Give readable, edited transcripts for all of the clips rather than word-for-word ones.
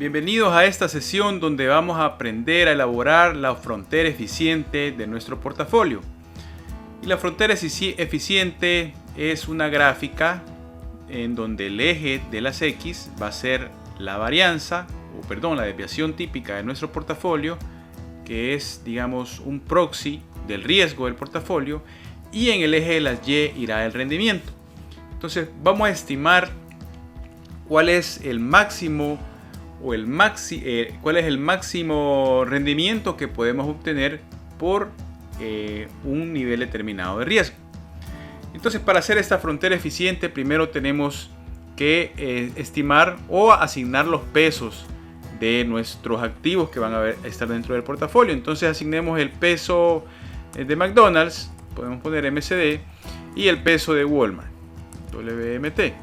Bienvenidos a esta sesión donde vamos a aprender a elaborar la frontera eficiente de nuestro portafolio. Y la frontera eficiente es una gráfica en donde el eje de las X va a ser la varianza, la desviación típica de nuestro portafolio, que es, digamos, un proxy del riesgo del portafolio, y en el eje de las Y irá el rendimiento. Entonces vamos a estimar cuál es el máximo rendimiento que podemos obtener por un nivel determinado de riesgo. Entonces, para hacer esta frontera eficiente, primero tenemos que estimar o asignar los pesos de nuestros activos que van a estar dentro del portafolio. Entonces asignemos el peso de McDonald's, podemos poner MCD, y el peso de Walmart, WMT.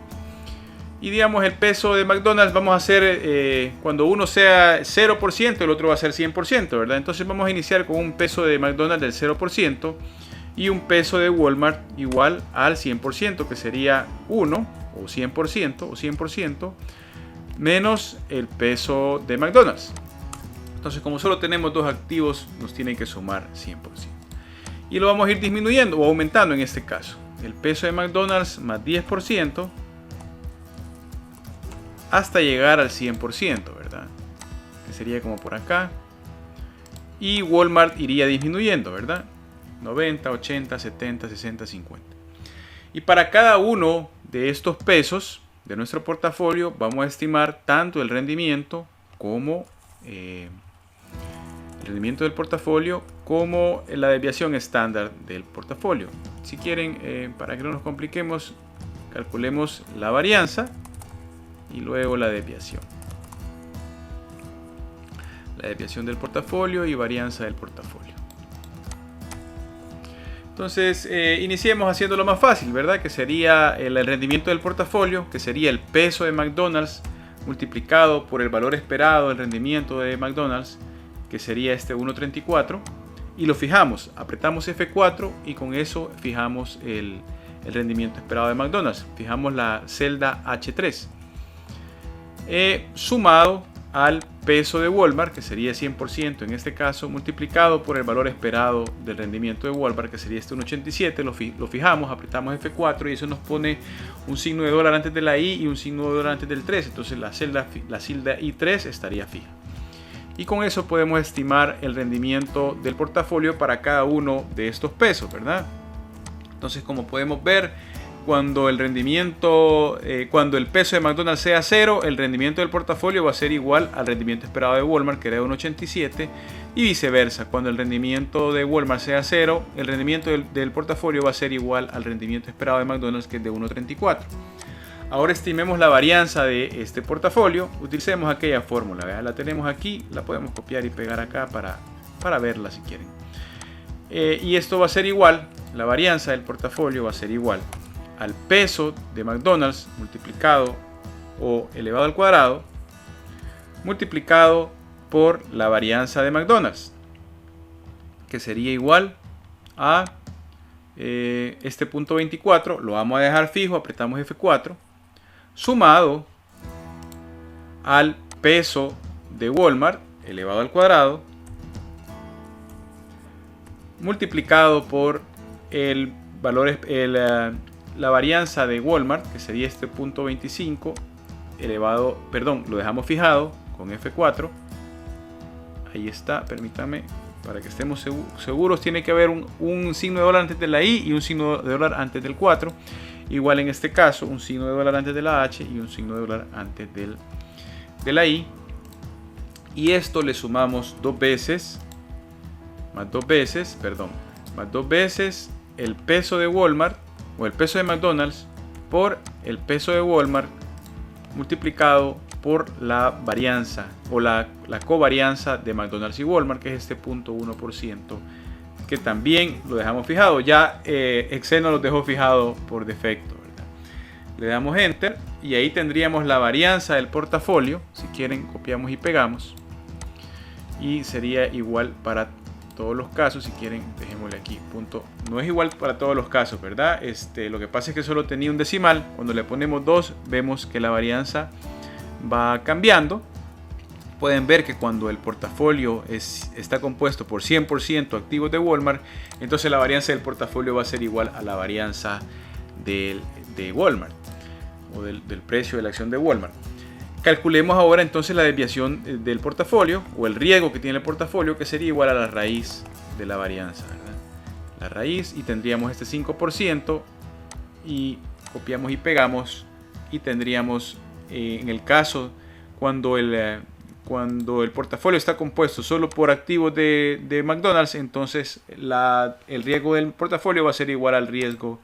Y digamos, el peso de McDonald's vamos a hacer, cuando uno sea 0%, el otro va a ser 100%, ¿verdad? Entonces vamos a iniciar con un peso de McDonald's del 0% y un peso de Walmart igual al 100%, que sería 1 o 100% menos el peso de McDonald's. Entonces, como solo tenemos dos activos, nos tiene que sumar 100%. Y lo vamos a ir disminuyendo o aumentando en este caso. El peso de McDonald's más 10%. Hasta llegar al 100%, ¿verdad? Que sería como por acá. Y Walmart iría disminuyendo, ¿verdad? 90, 80, 70, 60, 50. Y para cada uno de estos pesos de nuestro portafolio vamos a estimar tanto el rendimiento como el rendimiento del portafolio como la desviación estándar del portafolio. Si quieren, para que no nos compliquemos, calculemos la varianza y luego la desviación. La desviación del portafolio y varianza del portafolio. Entonces, iniciemos haciéndolo más fácil, ¿verdad? Que sería el rendimiento del portafolio, que sería el peso de McDonald's multiplicado por el valor esperado del rendimiento de McDonald's, que sería este 1.34, y lo fijamos, apretamos F4 y con eso fijamos el rendimiento esperado de McDonald's. Fijamos la celda H3. Sumado al peso de Walmart, que sería 100% en este caso, multiplicado por el valor esperado del rendimiento de Walmart, que sería este 1.87, lo fijamos, apretamos F4 y eso nos pone un signo de dólar antes de la I y un signo de dólar antes del 3, entonces la celda I3 estaría fija. Y con eso podemos estimar el rendimiento del portafolio para cada uno de estos pesos, ¿verdad? Entonces, como podemos ver, cuando el peso de McDonald's sea 0, el rendimiento del portafolio va a ser igual al rendimiento esperado de Walmart, que era de 1.87, y viceversa. Cuando el rendimiento de Walmart sea 0, el rendimiento del portafolio va a ser igual al rendimiento esperado de McDonald's, que es de 1.34. Ahora estimemos la varianza de este portafolio. Utilicemos aquella fórmula, ¿verdad? La tenemos aquí, la podemos copiar y pegar acá para verla si quieren. Y esto va a ser igual, la varianza del portafolio va a ser igual al peso de McDonald's multiplicado o elevado al cuadrado multiplicado por la varianza de McDonald's, que sería igual a este punto 24, lo vamos a dejar fijo, apretamos F4, sumado al peso de Walmart elevado al cuadrado multiplicado por el valor, la varianza de Walmart, que sería este punto 25 elevado, lo dejamos fijado con F4. Ahí está, permítame, para que estemos seguros, tiene que haber un signo de dólar antes de la I y un signo de dólar antes del 4. Igual en este caso, un signo de dólar antes de la H y un signo de dólar antes de la I. Y esto le sumamos dos veces el peso de Walmart o el peso de McDonald's por el peso de Walmart multiplicado por la varianza o la covarianza de McDonald's y Walmart, que es este 0.1%, que también lo dejamos fijado. Ya Excel nos lo dejó fijado por defecto, ¿verdad? Le damos Enter y ahí tendríamos la varianza del portafolio. Si quieren, copiamos y pegamos. Y sería igual para todos los casos. Si quieren, dejémosle aquí punto. No es igual para todos los casos, ¿verdad? Lo que pasa es que solo tenía un decimal. Cuando le ponemos 2, vemos que la varianza va cambiando. pueden ver que cuando el portafolio está compuesto por 100% activos de Walmart, entonces la varianza del portafolio va a ser igual a la varianza de Walmart o del precio de la acción de Walmart. Calculemos ahora entonces la desviación del portafolio o el riesgo que tiene el portafolio, que sería igual a la raíz de la varianza, ¿verdad? La raíz, y tendríamos este 5% y copiamos y pegamos, y tendríamos en el caso cuando el portafolio está compuesto solo por activos de McDonald's, entonces el riesgo del portafolio va a ser igual al riesgo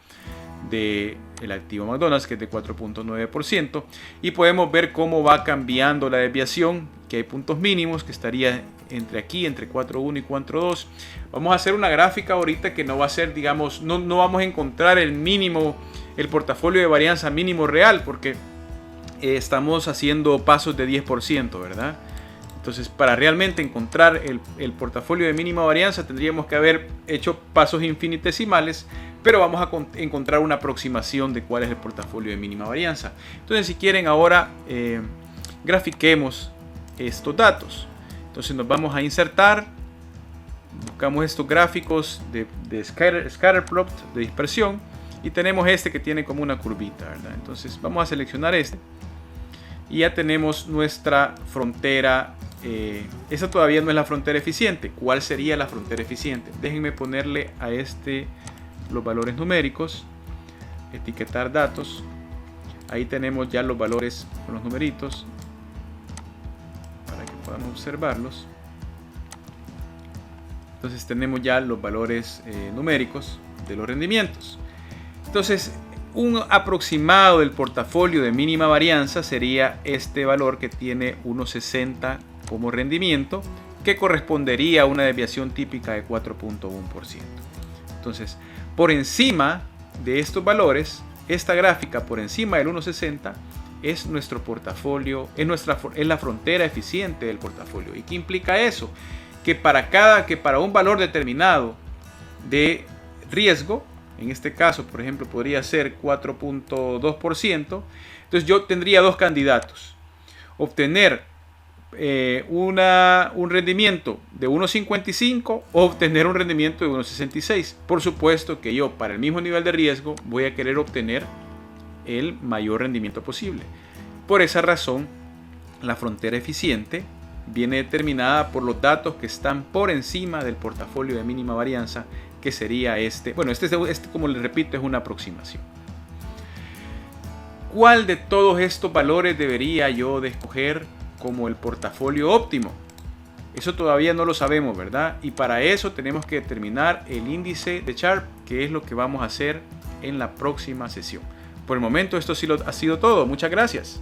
del activo McDonald's, que es de 4.9%, y podemos ver cómo va cambiando la desviación, que hay puntos mínimos que estaría entre 4.1 y 4.2. Vamos a hacer una gráfica ahorita que no va a ser, digamos, no vamos a encontrar el portafolio de varianza mínimo real, porque estamos haciendo pasos de 10%, ¿verdad? Entonces, para realmente encontrar el portafolio de mínima varianza, tendríamos que haber hecho pasos infinitesimales, pero vamos a encontrar una aproximación de cuál es el portafolio de mínima varianza. Entonces, si quieren, ahora grafiquemos estos datos. Entonces, nos vamos a insertar, buscamos estos gráficos de scatterplot, de dispersión, y tenemos este que tiene como una curvita, ¿verdad? Entonces, vamos a seleccionar este. Y ya tenemos nuestra frontera. Esa todavía no es la frontera eficiente. ¿Cuál sería la frontera eficiente? Déjenme ponerle a este los valores numéricos, etiquetar datos. Ahí tenemos ya los valores con los numeritos para que podamos observarlos. Entonces tenemos ya los valores numéricos de los rendimientos. Entonces, un aproximado del portafolio de mínima varianza sería este valor que tiene 1.60 como rendimiento, que correspondería a una desviación típica de 4.1%. Entonces, por encima de estos valores, esta gráfica por encima del 1.60 es nuestro portafolio, es la frontera eficiente del portafolio. ¿Y qué implica eso? Que para un valor determinado de riesgo, en este caso, por ejemplo, podría ser 4.2%. Entonces yo tendría dos candidatos. Obtener un rendimiento de 1.55 o obtener un rendimiento de 1.66. Por supuesto que yo, para el mismo nivel de riesgo, voy a querer obtener el mayor rendimiento posible. Por esa razón, la frontera eficiente viene determinada por los datos que están por encima del portafolio de mínima varianza, que sería este. Bueno, este como les repito, es una aproximación. ¿Cuál de todos estos valores debería yo de escoger como el portafolio óptimo? Eso todavía no lo sabemos, ¿verdad? Y para eso tenemos que determinar el índice de Sharpe, que es lo que vamos a hacer en la próxima sesión. Por el momento esto sí ha sido todo. Muchas gracias.